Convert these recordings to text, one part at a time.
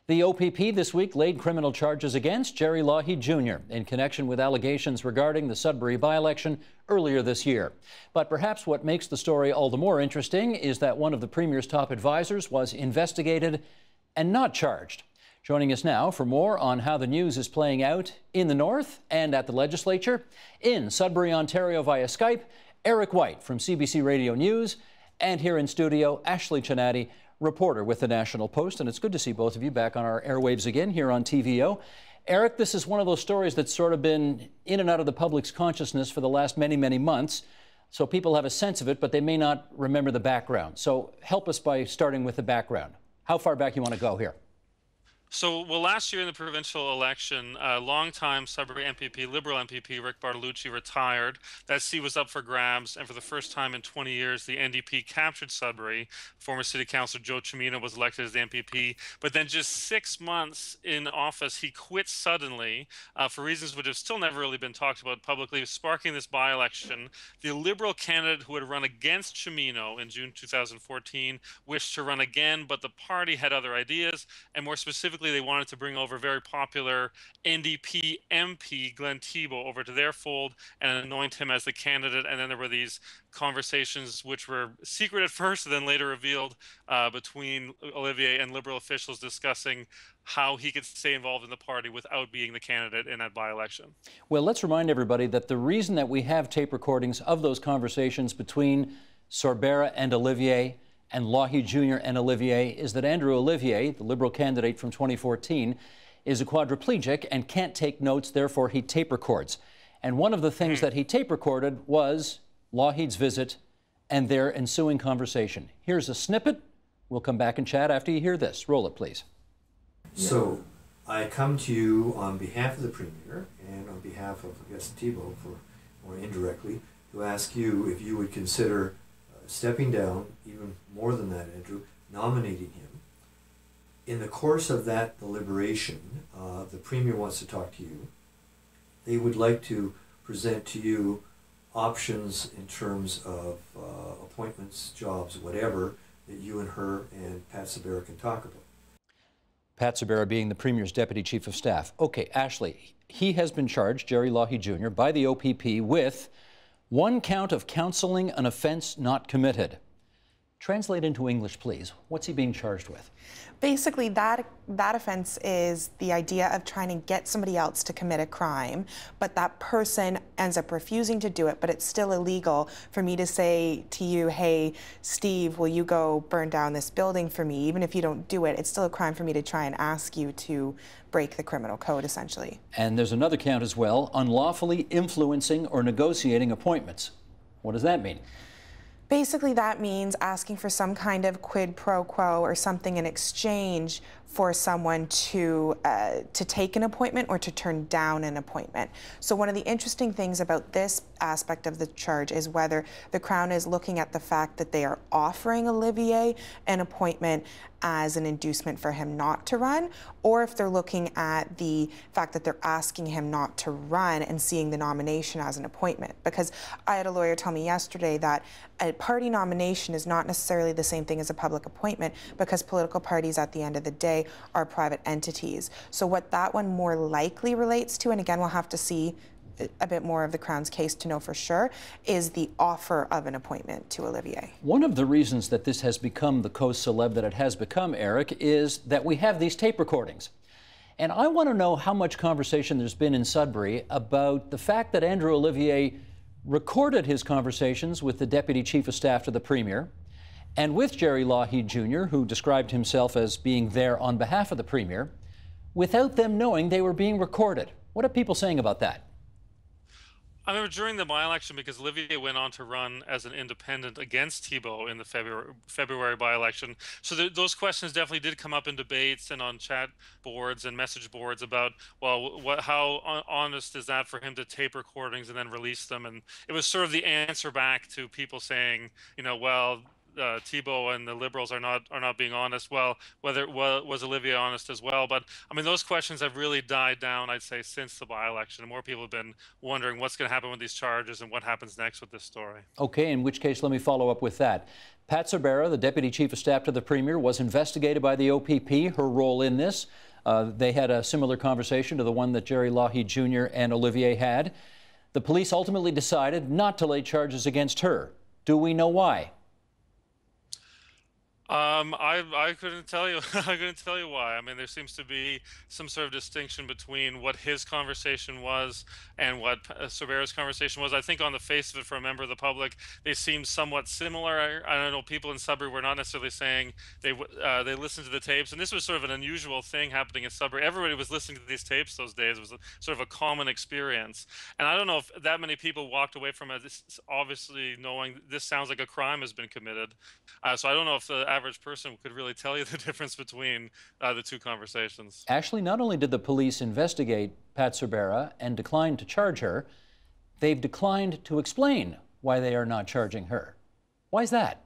The OPP this week laid criminal charges against Gerry Lougheed Jr. in connection with allegations regarding the Sudbury by-election earlier this year. But perhaps what makes the story all the more interesting is that one of the Premier's top advisors was investigated and not charged. Joining us now for more on how the news is playing out in the North and at the Legislature, in Sudbury, Ontario via Skype, Eric White from CBC Radio News, and here in studio, Ashley Chinatti, reporter with the National Post. And it's good to see both of you back on our airwaves again here on TVO. Eric, this is one of those stories that's sort of been in and out of the public's consciousness for the last many, many months. So people have a sense of it, but they may not remember the background. So help us by starting with the background. How far back you want to go here? So, last year in the provincial election, longtime Sudbury MPP, Liberal MPP, Rick Bartolucci retired. That seat was up for grabs, and for the first time in 20 years, the NDP captured Sudbury. Former City Councillor Joe Cimino was elected as the MPP, but then just 6 months in office, he quit suddenly for reasons which have still never really been talked about publicly, sparking this by-election. The Liberal candidate who had run against Cimino in June 2014 wished to run again, but the party had other ideas, and more specifically, they wanted to bring over very popular NDP MP Glen Thibeault over to their fold and anoint him as the candidate. And then there were these conversations which were secret at first and then later revealed between Olivier and Liberal officials discussing how he could stay involved in the party without being the candidate in that by-election. Well, let's remind everybody that the reason that we have tape recordings of those conversations between Sorbera and Olivier and Lougheed Jr. and Olivier is that Andrew Olivier, the Liberal candidate from 2014, is a quadriplegic and can't take notes, therefore he tape records. And one of the things that he tape recorded was Lougheed's visit and their ensuing conversation. Here's a snippet. We'll come back and chat after you hear this. Roll it, please. So, I come to you on behalf of the Premier and on behalf of, I guess, Thibeault, for more indirectly, to ask you if you would consider stepping down, even more than that, Andrew, nominating him. In the course of that deliberation, the Premier wants to talk to you. They would like to present to you options in terms of appointments, jobs, whatever, that you and her and Pat Sorbera can talk about. Pat Sorbera being the Premier's Deputy Chief of Staff. Okay, Ashley, he has been charged, Gerry Lougheed Jr., by the OPP with one count of counseling an offense not committed. Translate into English, please. What's he being charged with? Basically, that offense is the idea of trying to get somebody else to commit a crime, but that person ends up refusing to do it, but it's still illegal for me to say to you, hey, Steve, will you go burn down this building for me? Even if you don't do it, it's still a crime for me to try and ask you to break the criminal code, essentially. And there's another count as well, unlawfully influencing or negotiating appointments. What does that mean? Basically, that means asking for some kind of quid pro quo or something in exchange for someone to take an appointment or to turn down an appointment. So one of the interesting things about this aspect of the charge is whether the Crown is looking at the fact that they are offering Olivier an appointment as an inducement for him not to run, or if they're looking at the fact that they're asking him not to run and seeing the nomination as an appointment. Because I had a lawyer tell me yesterday that a party nomination is not necessarily the same thing as a public appointment, because political parties at the end of the day are private entities. So what that one more likely relates to, and again we'll have to see a bit more of the Crown's case to know for sure, is the offer of an appointment to Olivier. One of the reasons that this has become the co-celeb that it has become, Eric, is that we have these tape recordings. And I want to know how much conversation there's been in Sudbury about the fact that Andrew Olivier recorded his conversations with the Deputy Chief of Staff to the Premier and with Gerry Lougheed Jr., who described himself as being there on behalf of the Premier, without them knowing they were being recorded. What are people saying about that? I remember during the by-election, because Olivier went on to run as an independent against Thibeault in the February by-election. So those questions definitely did come up in debates and on chat boards and message boards about, well, how honest is that for him to tape recordings and then release them? And it was sort of the answer back to people saying, you know, well, Thibeault and the Liberals are not being honest. Well, whether was Olivier honest as well? But I mean, those questions have really died down, I'd say, since the by-election. More people have been wondering what's going to happen with these charges and what happens next with this story. Okay, in which case, let me follow up with that. Pat Cervera, the Deputy Chief of Staff to the Premier, was investigated by the OPP, her role in this. They had a similar conversation to the one that Gerry Lougheed Jr. and Olivier had. The police ultimately decided not to lay charges against her. Do we know why? I couldn't tell you. I couldn't tell you why. I mean, there seems to be some sort of distinction between what his conversation was and what Cervera's conversation was. I think on the face of it, for a member of the public, they seemed somewhat similar. I don't know. People in Sudbury were not necessarily saying they listened to the tapes, and this was sort of an unusual thing happening in Sudbury. Everybody was listening to these tapes those days. It was sort of a common experience, and I don't know if that many people walked away from it, obviously knowing this sounds like a crime has been committed. So I don't know if the average person could really tell you the difference between the two conversations. Actually, not only did the police investigate Pat Cervera and decline to charge her, they've declined to explain why they are not charging her. Why is that?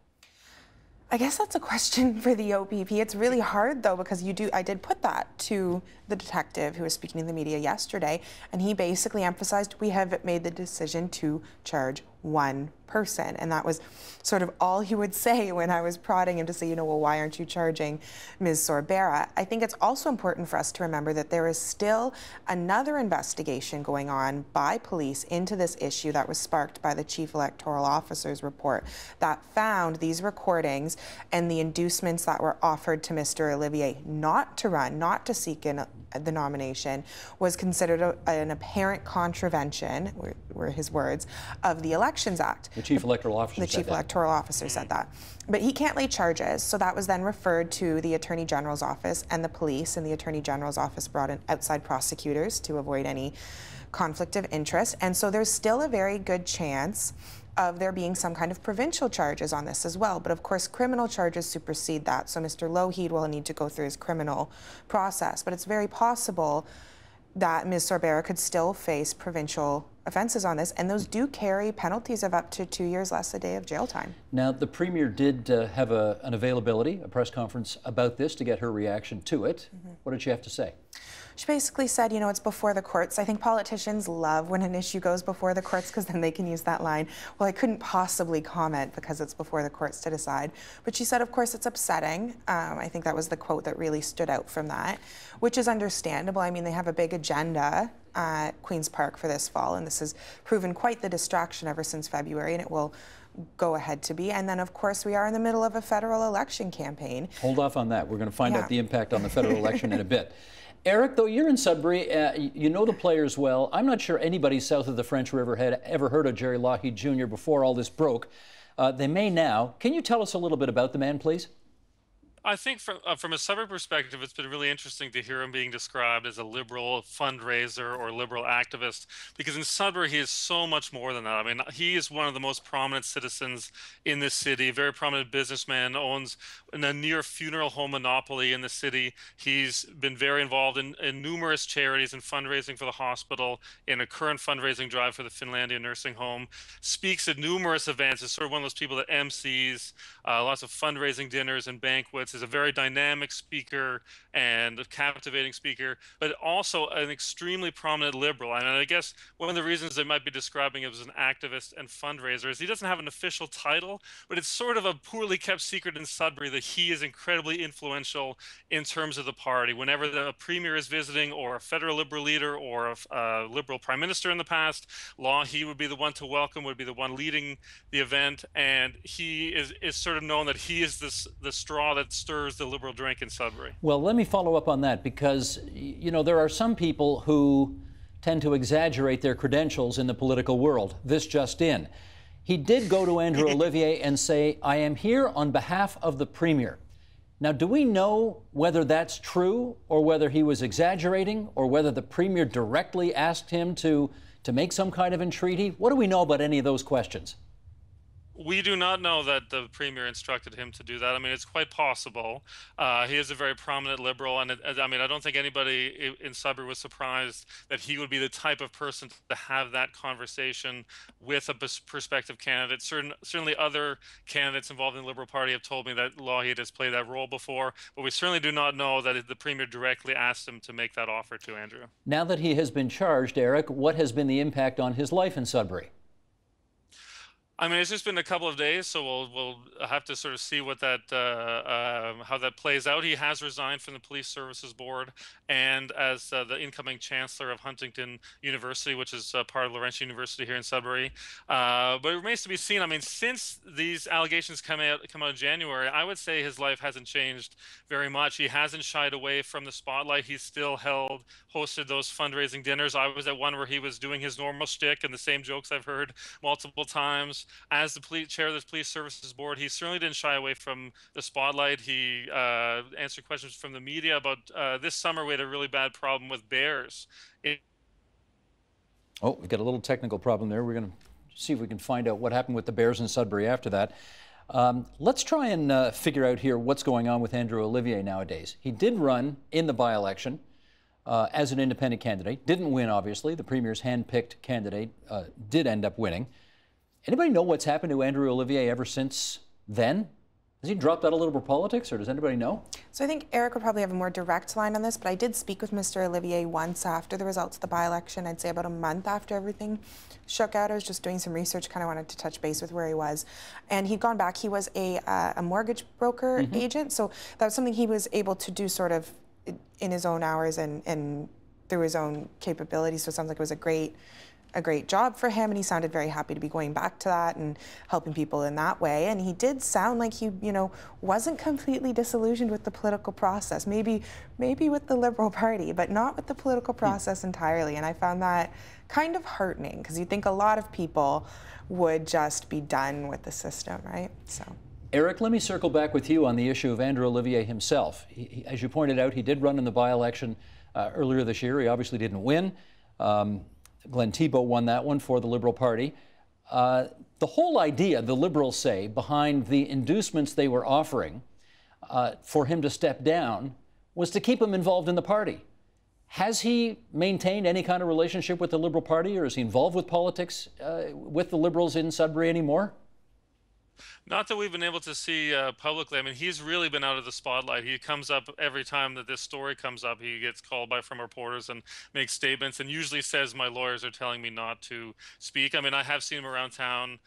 I guess that's a question for the OPP. It's really hard, though, because I did put that to the detective who was speaking to the media yesterday, and he basically emphasized we have made the decision to charge one person. And that was sort of all he would say when I was prodding him to say, well, why aren't you charging Ms. Cervera? I think it's also important for us to remember that there is still another investigation going on by police into this issue that was sparked by the Chief Electoral Officer's report that found these recordings and the inducements that were offered to Mr. Olivier not to run, not to seek in the nomination, was considered an apparent contravention, were his words, of the Elections Act. The Chief Electoral Officer The Chief Electoral Officer said that. But he can't lay charges, so that was then referred to the Attorney General's office and the police, and the Attorney General's office brought in outside prosecutors to avoid any conflict of interest. And so there's still a very good chance of there being some kind of provincial charges on this as well. But of course, criminal charges supersede that. So Mr. Lougheed will need to go through his criminal process. But it's very possible that Ms. Cervera could still face provincial offenses on this, and those do carry penalties of up to 2 years less a day of jail time. Now, the Premier did have an availability, a press conference about this to get her reaction to it. What did she have to say? She basically said, it's before the courts. I think politicians love when an issue goes before the courts because then they can use that line. Well, I couldn't possibly comment because it's before the courts to decide. But she said, of course, it's upsetting. I think that was the quote that really stood out from that, which is understandable. I mean, they have a big agenda at Queen's Park for this fall, and this has proven quite the distraction ever since February, and it will go ahead to be. And then, of course, we are in the middle of a federal election campaign. Hold off on that. We're going to find out the impact on the federal election in a bit. Eric, though you're in Sudbury, you know the players well. I'm not sure anybody south of the French River had ever heard of Gerry Lougheed Jr. before all this broke. They may now. Can you tell us a little bit about the man, please? I think from a Sudbury perspective, it's been really interesting to hear him being described as a liberal fundraiser or liberal activist, because in Sudbury, he is so much more than that. I mean, he is one of the most prominent citizens in this city, very prominent businessman, owns a near funeral home monopoly in the city. He's been very involved in numerous charities and fundraising for the hospital, in a current fundraising drive for the Finlandia nursing home, speaks at numerous events, is sort of one of those people that MCs lots of fundraising dinners and banquets, is a very dynamic speaker and a captivating speaker, but also an extremely prominent liberal. And I guess one of the reasons they might be describing him as an activist and fundraiser is he doesn't have an official title, but it's sort of a poorly kept secret in Sudbury that he is incredibly influential in terms of the party. Whenever the Premier is visiting, or a federal liberal leader, or a liberal prime minister in the past, he would be the one to welcome, would be the one leading the event, and he is sort of known that he is the straw that stirs the liberal drink in Sudbury. Well, let me follow up on that, because, there are some people who tend to exaggerate their credentials in the political world. This just in. He did go to Andrew Olivier and say, I am here on behalf of the Premier. Now, do we know whether that's true, or whether he was exaggerating, or whether the Premier directly asked him to make some kind of entreaty? What do we know about any of those questions? We do not know that the Premier instructed him to do that. I mean, it's quite possible. He is a very prominent Liberal, and I mean, I don't think anybody in Sudbury was surprised that he would be the type of person to have that conversation with a prospective candidate. Certainly other candidates involved in the Liberal Party have told me that Lougheed has played that role before, but we certainly do not know that the Premier directly asked him to make that offer to Andrew. Now that he has been charged, Eric, what has been the impact on his life in Sudbury? I mean, it's just been a couple of days, so we'll have to sort of see what that how that plays out. He has resigned from the Police Services Board, and as the incoming Chancellor of Huntington University, which is part of Laurentian University here in Sudbury. But it remains to be seen. I mean, since these allegations come out in January, I would say his life hasn't changed very much. He hasn't shied away from the spotlight. He's still hosted those fundraising dinners. I was at one where he was doing his normal shtick and the same jokes I've heard multiple times. As the chair of the Police Services Board, he certainly didn't shy away from the spotlight. He answered questions from the media about this summer we had a really bad problem with bears. Oh, we've got a little technical problem there. We're going to see if we can find out what happened with the bears in Sudbury after that. Let's try and figure out here what's going on with Andrew Olivier nowadays. He did run in the by-election as an independent candidate. Didn't win, obviously. The Premier's hand-picked candidate did end up winning. Anybody know what's happened to Andrew Olivier ever since then? Has he dropped out of Liberal politics, or does anybody know? So I think Eric would probably have a more direct line on this, but I did speak with Mr. Olivier once after the results of the by-election. I'd say about a month after everything shook out. I was just doing some research, kind of wanted to touch base with where he was. And he'd gone back. He was a mortgage broker agent, so that was something he was able to do sort of in his own hours and through his own capabilities. So it sounds like it was a great job for him, and he sounded very happy to be going back to that and helping people in that way. And he did sound like he, wasn't completely disillusioned with the political process. Maybe with the Liberal Party, but not with the political process entirely. And I found that kind of heartening, because you think a lot of people would just be done with the system, right? So. Eric, let me circle back with you on the issue of Andrew Olivier himself. As you pointed out, he did run in the by-election earlier this year. He obviously didn't win. Glen Thibeault won that one for the Liberal Party. The whole idea, the Liberals say, behind the inducements they were offering for him to step down was to keep him involved in the party. Has he maintained any kind of relationship with the Liberal Party, or is he involved with politics with the Liberals in Sudbury anymore? Not that we've been able to see publicly. I mean, he's really been out of the spotlight. He comes up every time that this story comes up. He gets called by from reporters and makes statements, and usually says, "My lawyers are telling me not to speak." I mean, I have seen him around town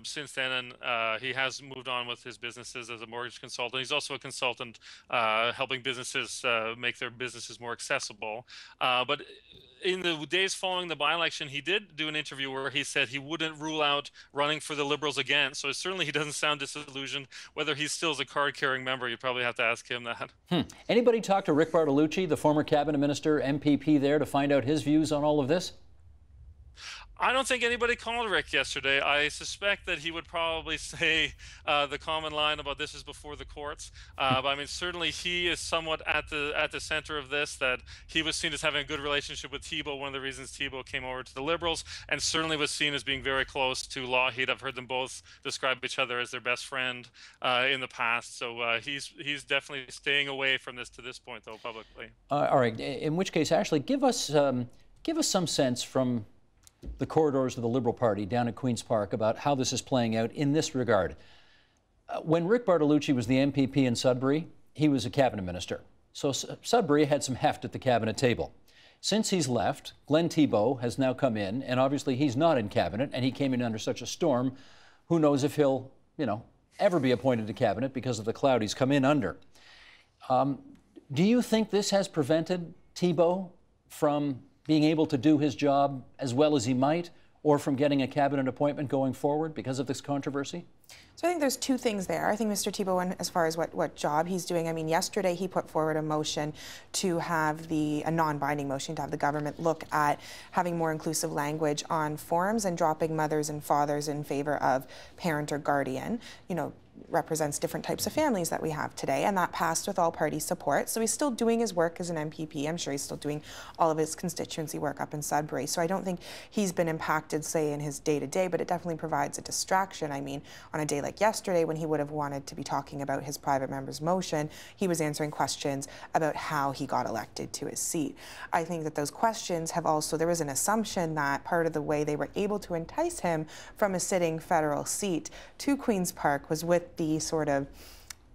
since then, and he has moved on with his businesses as a mortgage consultant. He's also a consultant helping businesses make their businesses more accessible. But in the days following the by-election, he did do an interview where he said he wouldn't rule out running for the Liberals again. So certainly he doesn't sound disillusioned. Whether he still is a card-carrying member, you probably have to ask him that. Anybody talk to Rick Bartolucci, the former cabinet minister, MPP there, to find out his views on all of this? I don't think anybody called Rick yesterday. I suspect that he would probably say the common line about this is before the courts. But I mean, certainly he is somewhat at the center of this, that he was seen as having a good relationship with Thibeault, one of the reasons Thibeault came over to the Liberals, and certainly was seen as being very close to Lougheed. I've heard them both describe each other as their best friend in the past. So he's definitely staying away from this to this point, though, publicly. All right. In which case, Ashley, give us some sense from the corridors of the Liberal Party down at Queen's Park about how this is playing out in this regard. When Rick Bartolucci was the MPP in Sudbury, he was a cabinet minister. So Sudbury had some heft at the cabinet table. Since he's left, Glen Thibeault has now come in, and obviously he's not in cabinet, and he came in under such a storm. Who knows if he'll, ever be appointed to cabinet because of the cloud he's come in under. Do you think this has prevented Thibeault from being able to do his job as well as he might, or from getting a cabinet appointment going forward because of this controversy? So I think there's two things there. I think Mr. Thibeault, as far as what job he's doing, I mean, yesterday he put forward a motion to have a non-binding motion to have the government look at having more inclusive language on forms and dropping mothers and fathers in favor of parent or guardian. represents different types of families that we have today, and that passed with all party support. So he's still doing his work as an MPP. I'm sure he's still doing all of his constituency work up in Sudbury. So I don't think he's been impacted, say, in his day-to-day, but it definitely provides a distraction. I mean, on a day like yesterday, when he would have wanted to be talking about his private member's motion, he was answering questions about how he got elected to his seat. I think that those questions have also, there was an assumption that part of the way they were able to entice him from a sitting federal seat to Queen's Park was with the sort of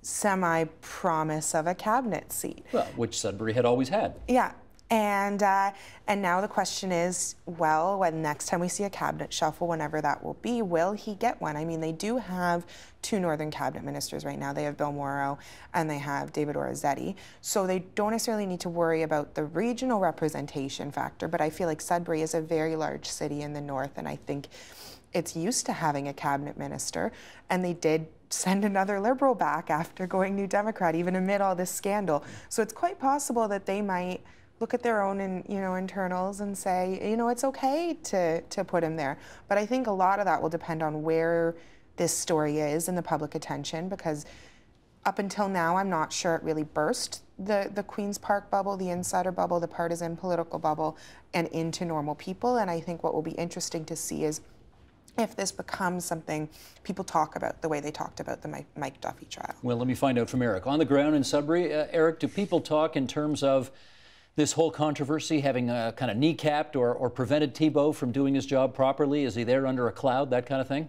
semi-promise of a cabinet seat. Well, which Sudbury had always had. Yeah. And now the question is, well, when next time we see a cabinet shuffle, whenever that will be, will he get one? I mean, they do have two Northern cabinet ministers right now. They have Bill Morrow and they have David Orazietti. So they don't necessarily need to worry about the regional representation factor, but I feel like Sudbury is a very large city in the north, and I think it's used to having a cabinet minister, and they did send another Liberal back after going New Democrat, even amid all this scandal. So it's quite possible that they might look at their own internals and say, it's okay to put him there. But I think a lot of that will depend on where this story is in the public attention, because up until now, I'm not sure it really burst the Queen's Park bubble, the insider bubble, the partisan political bubble, and into normal people. And I think what will be interesting to see is if this becomes something people talk about the way they talked about the Mike Duffy trial. Well, let me find out from Eric. On the ground in Sudbury, Eric, do people talk in terms of this whole controversy having kind of kneecapped or prevented Thibeault from doing his job properly? Is he there under a cloud, that kind of thing?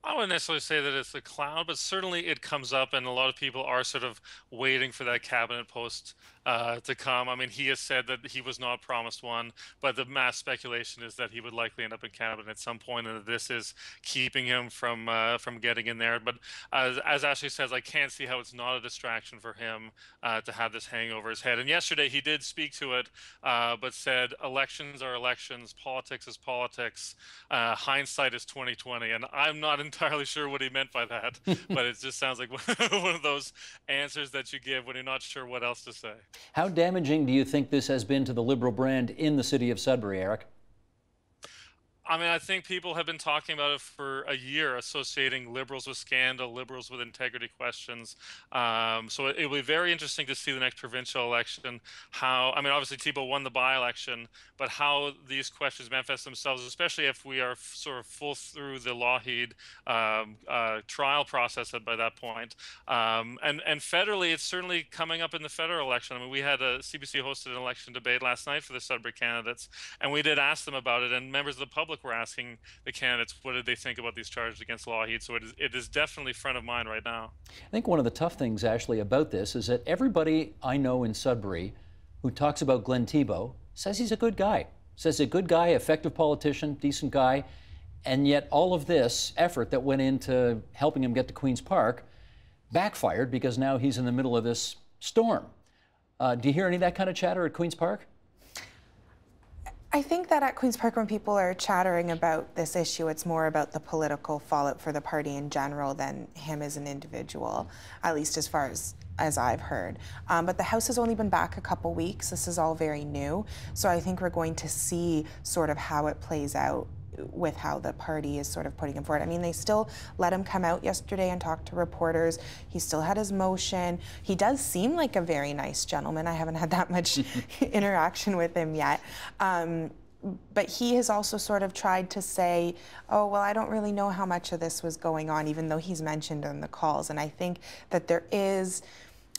I wouldn't necessarily say that it's a cloud, but certainly it comes up, and a lot of people are sort of waiting for that cabinet post to come. I mean, he has said that he was not promised one, but the mass speculation is that he would likely end up in cabinet at some point, and that this is keeping him from getting in there. But as Ashley says, I can't see how it's not a distraction for him to have this hang over his head. And yesterday he did speak to it, but said elections are elections, politics is politics, hindsight is 20/20, and I'm not entirely sure what he meant by that, but it just sounds like one of those answers that you give when you're not sure what else to say. How damaging do you think this has been to the Liberal brand in the city of Sudbury, Eric? I mean, I think people have been talking about it for a year, associating Liberals with scandal, Liberals with integrity questions. So it will be very interesting to see the next provincial election, I mean, obviously Thibeault won the by-election, but how these questions manifest themselves, especially if we are sort of full through the Lougheed trial process by that point. And federally, it's certainly coming up in the federal election. I mean, we had CBC hosted an election debate last night for the Sudbury candidates, and we did ask them about it, and members of the public were asking the candidates what did they think about these charges against Lougheed. So it is definitely front of mind right now. I think one of the tough things, Ashley, about this is that everybody I know in Sudbury who talks about Glen Thibeault says he's a good guy, says a good guy, effective politician, decent guy, and yet all of this effort that went into helping him get to Queen's Park backfired because now he's in the middle of this storm. Do you hear any of that kind of chatter at Queen's Park? I think that at Queen's Park, when people are chattering about this issue, it's more about the political fallout for the party in general than him as an individual, at least as far as I've heard. But the House has only been back a couple weeks. This is all very new. So I think we're going to see sort of how it plays out with how the party is sort of putting him forward. I mean, they still let him come out yesterday and talk to reporters. He still had his motion. He does seem like a very nice gentleman. I haven't had that much interaction with him yet. But he has also sort of tried to say, oh, well, I don't really know how much of this was going on, even though he's mentioned on the calls. And I think that there is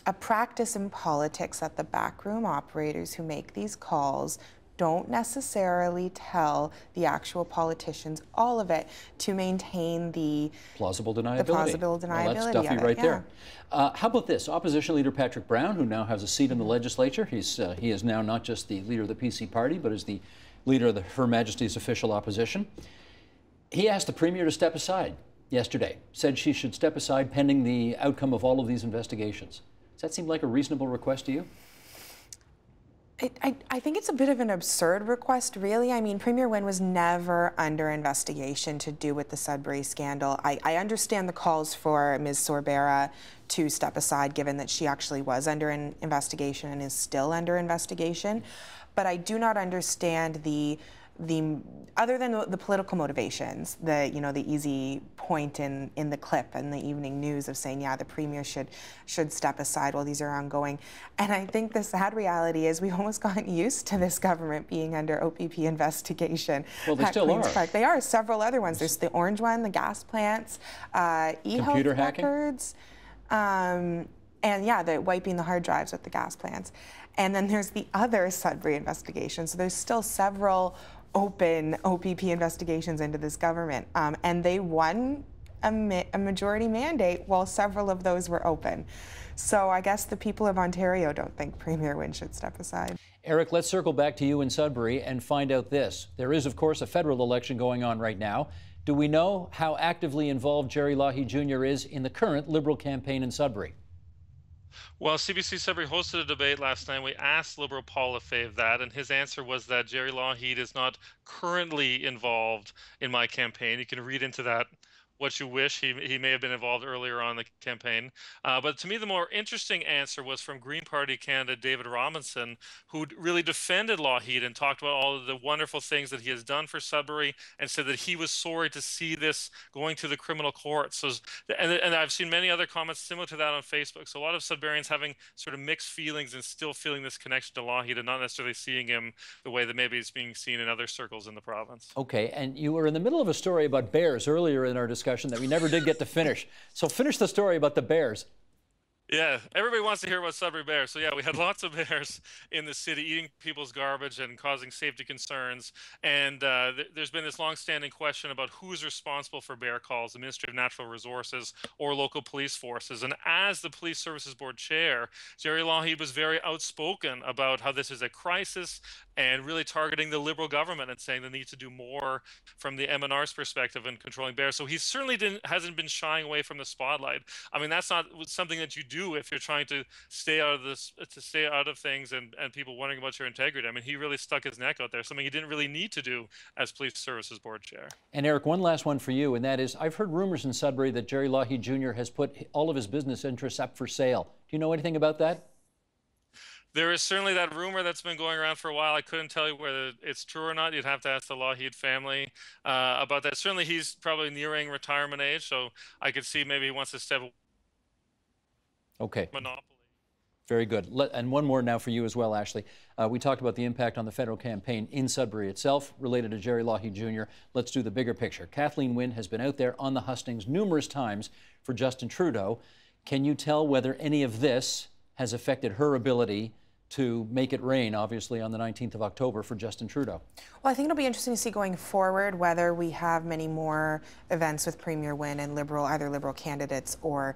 a practice in politics that the backroom operators who make these calls don't necessarily tell the actual politicians all of it to maintain the plausible deniability. Well, that's Duffy right there. How about this? Opposition leader Patrick Brown, who now has a seat in the legislature, he is now not just the leader of the PC party, but is the leader of Her Majesty's official opposition. He asked the Premier to step aside yesterday, said she should step aside pending the outcome of all of these investigations. Does that seem like a reasonable request to you? I think it's a bit of an absurd request, really. I mean, Premiere Wynne was never under investigation to do with the Sudbury scandal. I understand the calls for Ms. Sorbera to step aside, given that she actually was under an investigation and is still under investigation. But I do not understand the other than the political motivations, the easy point in the clip and the evening news of saying, yeah, the Premier should step aside while these are ongoing. And I think the sad reality is we've almost gotten used to this government being under OPP investigation. Well, they still are. Park. They are. Several other ones. There's the orange one, the gas plants, e-health records, and yeah, the wiping the hard drives with the gas plants. And then there's the other Sudbury investigation. So there's still several open OPP investigations into this government. And they won a majority mandate while several of those were open. So I guess the people of Ontario don't think Premiere Wynne should step aside. Eric, let's circle back to you in Sudbury and find out this. There is, of course, a federal election going on right now. Do we know how actively involved Gerry Lougheed Jr. is in the current Liberal campaign in Sudbury? Well, CBC Sudbury hosted a debate last night. We asked Liberal Paul Lefebvre that, and his answer was that Gerry Lougheed is not currently involved in my campaign. You can read into that what you wish. He may have been involved earlier on in the campaign. But to me, the more interesting answer was from Green Party candidate David Robinson, who really defended Lougheed and talked about all of the wonderful things that he has done for Sudbury and said that he was sorry to see this going to the criminal courts. So, and I've seen many other comments similar to that on Facebook. So a lot of Sudburyans having sort of mixed feelings and still feeling this connection to Lougheed and not necessarily seeing him the way that maybe it's being seen in other circles in the province. Okay, and you were in the middle of a story about bears earlier in our discussion that we never did get to finish. So finish the story about the bears. Yeah, everybody wants to hear about Sudbury bears. So yeah, we had lots of bears in the city eating people's garbage and causing safety concerns. And there's been this long-standing question about who's responsible for bear calls, the Ministry of Natural Resources or local police forces. And as the Police Services Board chair, Gerry Lougheed was very outspoken about how this is a crisis and really targeting the Liberal government and saying they need to do more from the MNR's perspective in controlling bears. So he certainly hasn't been shying away from the spotlight. I mean, that's not something that you do if you're trying to stay out of this, to stay out of things and people wondering about your integrity. I mean, he really stuck his neck out there, something he didn't really need to do as Police Services Board chair. And Eric, one last one for you, and that is, I've heard rumors in Sudbury that Gerry Lougheed Jr. has put all of his business interests up for sale. Do you know anything about that? There is certainly that rumor that's been going around for a while. I couldn't tell you whether it's true or not. You'd have to ask the Lougheed family about that. Certainly, he's probably nearing retirement age, so I could see maybe he wants to step. Okay. Monopoly. Very good. And one more now for you as well, Ashley. We talked about the impact on the federal campaign in Sudbury itself related to Gerry Lougheed Jr. Let's do the bigger picture. Kathleen Wynne has been out there on the hustings numerous times for Justin Trudeau. Can you tell whether any of this has affected her ability to make it rain, obviously, on the 19th of October for Justin Trudeau? Well, I think it'll be interesting to see going forward whether we have many more events with Premiere Wynne and either Liberal candidates or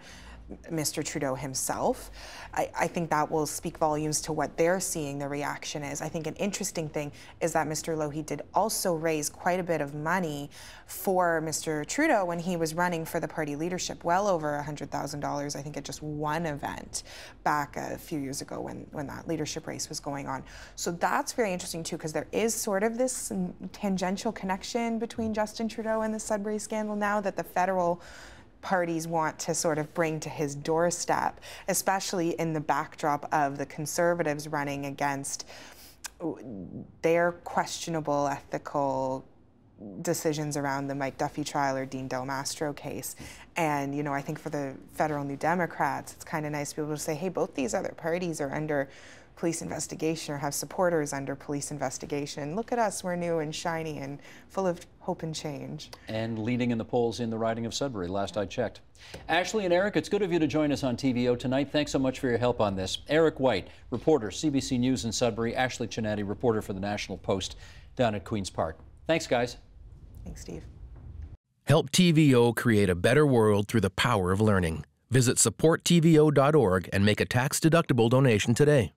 Mr. Trudeau himself. I think that will speak volumes to what they're seeing the reaction is. I think an interesting thing is that Mr. Lougheed did also raise quite a bit of money for Mr. Trudeau when he was running for the party leadership, well over $100,000, I think, at just one event back a few years ago when that leadership race was going on. So that's very interesting too, because there is sort of this tangential connection between Justin Trudeau and the Sudbury scandal now that the federal parties want to sort of bring to his doorstep, especially in the backdrop of the Conservatives running against their questionable ethical decisions around the Mike Duffy trial or Dean Del Mastro case. And, you know, I think for the federal New Democrats, it's kind of nice to be able to say, hey, both these other parties are under police investigation or have supporters under police investigation. Look at us, we're new and shiny and full of hope and change. And leading in the polls in the riding of Sudbury, last I checked. Ashley and Eric, it's good of you to join us on TVO tonight. Thanks so much for your help on this. Eric White, reporter, CBC News in Sudbury. Ashley Chinatti, reporter for the National Post down at Queen's Park. Thanks, guys. Thanks, Steve. Help TVO create a better world through the power of learning. Visit supporttvo.org and make a tax-deductible donation today.